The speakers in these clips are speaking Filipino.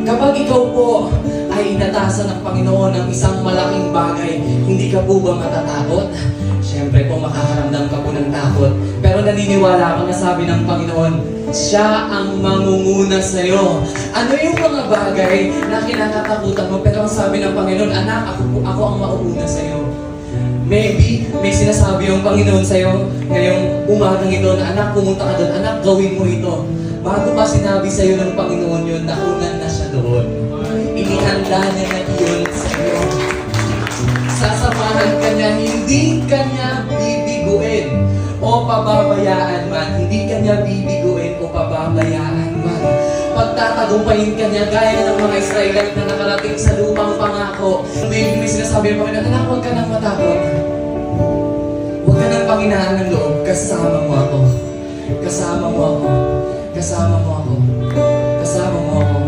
Kapag ikaw po ay inatasan ng Panginoon ng isang malaking bagay, hindi ka po ba matatakot? Siyempre po makakaramdam ka po ng takot. Pero naniniwala ka na sabi ng Panginoon, siya ang mangunguna sa'yo. Ano yung mga bagay na kinakatakutan mo? Pero ang sabi ng Panginoon, anak, ako ang mauuna sa'yo. Maybe may sinasabi yung Panginoon sa'yo ngayong umagang ito na anak, pumunta ka doon, anak, gawin mo ito. Bago pa sinabi sa'yo ng Panginoon yun, naunan na siya doon. Inihanda niya na yun sa'yo. Sasamahan ka niya, hindi ka niya bibiguin o pababayaan man. Hindi ka niya bibiguin o pababayaan man. Pagtatagumpayin ka niya, gaya ng mga Israelite na nakarating sa lumang pangako. May sinasabi ng Panginoon, anak, huwag ka nang matakot. Huwag ka nang panghinaan ng loob. Kasama mo ako. Kasama mo ako. Kasama mo ako. Kasama mo ako.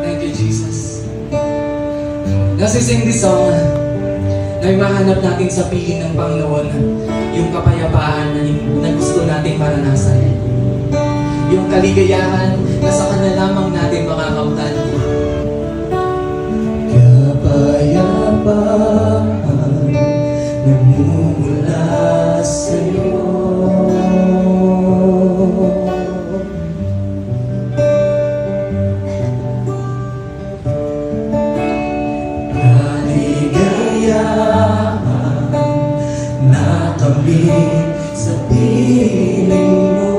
Thank you, Jesus. Nasising this song na mahanap natin sa piling ng Panginoon yung kapayapaan na gusto nating maranasan. Yung kaligayahan na sa Kanya lamang natin makakamtan. Kapayapaan namumula sa'yo. Kaligayahan na kami sa piling mo.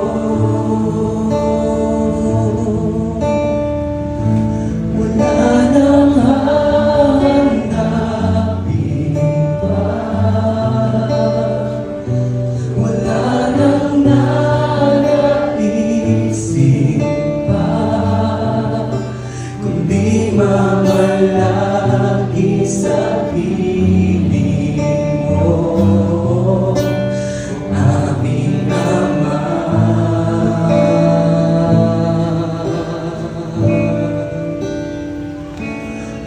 Mamalagi sa piling mo, aming Ama.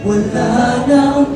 Wala nang